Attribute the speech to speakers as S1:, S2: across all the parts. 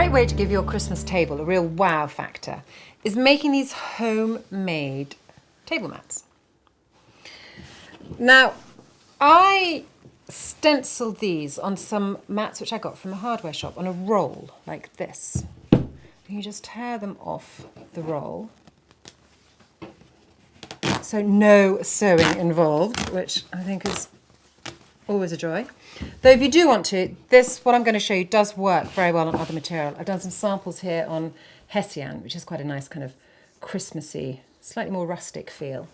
S1: great way to give your Christmas table a real wow factor is making these homemade table mats. Now, I stenciled these on some mats which I got from a hardware shop on a roll like this. You just tear them off the roll. So no sewing involved, which I think is always a joy. Though if you do want to, what I'm going to show you does work very well on other material. I've done some samples here on Hessian, which is quite a nice kind of Christmassy, slightly more rustic feel.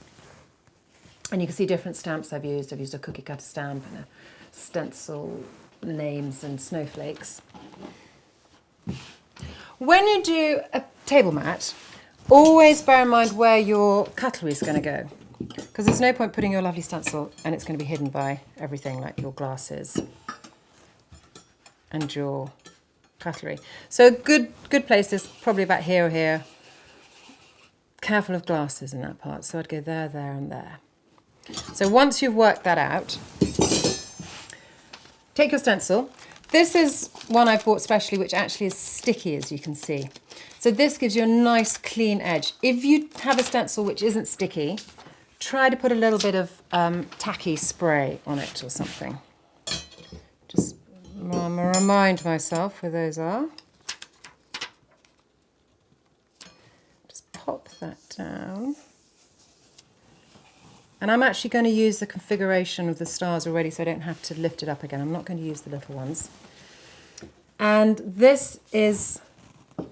S1: And you can see different stamps I've used. I've used a cookie cutter stamp and a stencil names and snowflakes. When you do a table mat, always bear in mind where your cutlery is going to go, because there's no point putting your lovely stencil and it's going to be hidden by everything like your glasses and your cutlery. So a good place is probably about here or here. Careful of glasses in that part, so I'd go there, there and there. So once you've worked that out, take your stencil. This is one I've bought specially, which actually is sticky, as you can see. So this gives you a nice clean edge. If you have a stencil which isn't sticky, try to put a little bit of tacky spray on it or something. Just remind myself where those are. Just pop that down. And I'm actually going to use the configuration of the stars already, so I don't have to lift it up again. I'm not going to use the little ones. And this is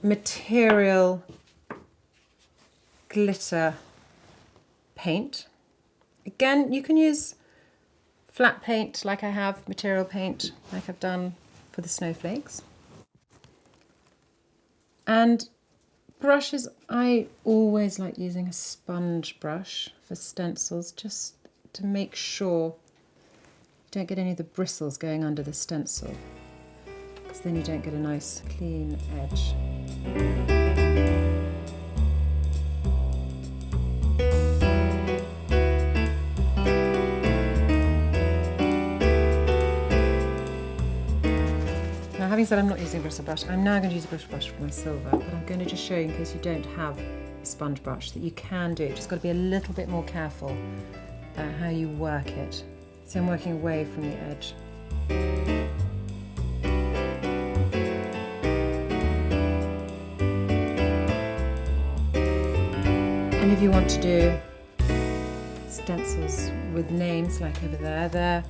S1: Material Glitter paint. Again, you can use flat paint like I have, material paint like I've done for the snowflakes. And brushes, I always like using a sponge brush for stencils, just to make sure you don't get any of the bristles going under the stencil, because then you don't get a nice clean edge. Now, having said I'm not using a bristle brush, I'm now going to use a bristle brush for my silver, but I'm going to just show you, in case you don't have a sponge brush, that you can do it. Just got to be a little bit more careful how you work it. See, I'm working away from the edge. And if you want to do stencils with names like over there, they're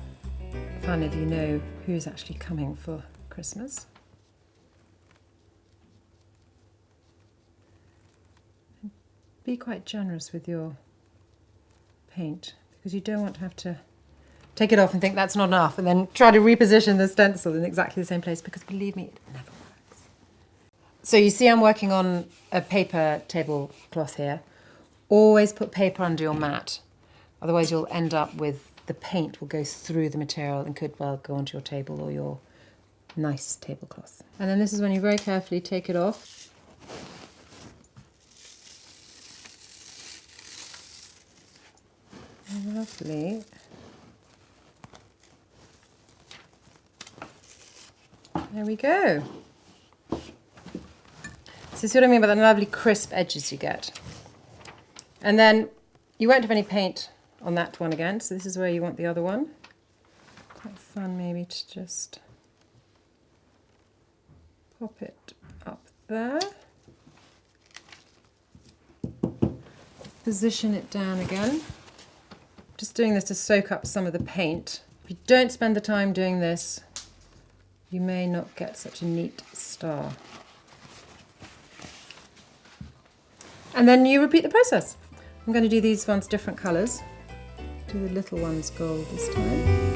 S1: fun if you know who's actually coming for Christmas. Be quite generous with your paint, because you don't want to have to take it off and think that's not enough and then try to reposition the stencil in exactly the same place, because believe me, it never works. So you see I'm working on a paper tablecloth here. Always put paper under your mat, otherwise you'll end up with the paint will go through the material and could well go onto your table or your nice tablecloth. And then this is when you very carefully take it off. Lovely. There we go. So see what I mean by the lovely crisp edges you get. And then you won't have any paint on that one again, so this is where you want the other one. Quite fun maybe to just pop it up there. Position it down again. Just doing this to soak up some of the paint. If you don't spend the time doing this, you may not get such a neat star. And then you repeat the process. I'm going to do these ones different colours. Do the little ones gold this time.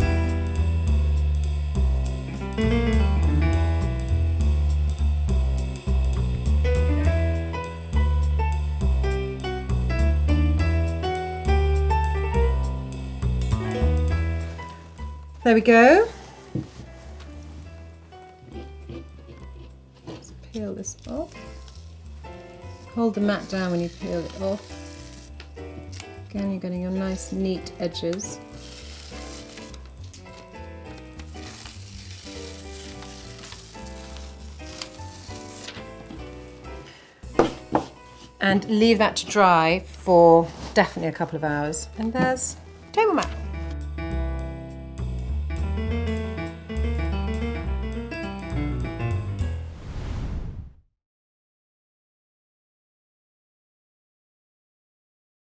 S1: There we go. Just peel this off. Hold the mat down when you peel it off. Again, you're getting your nice, neat edges. and leave that to dry for definitely a couple of hours. And there's table mat.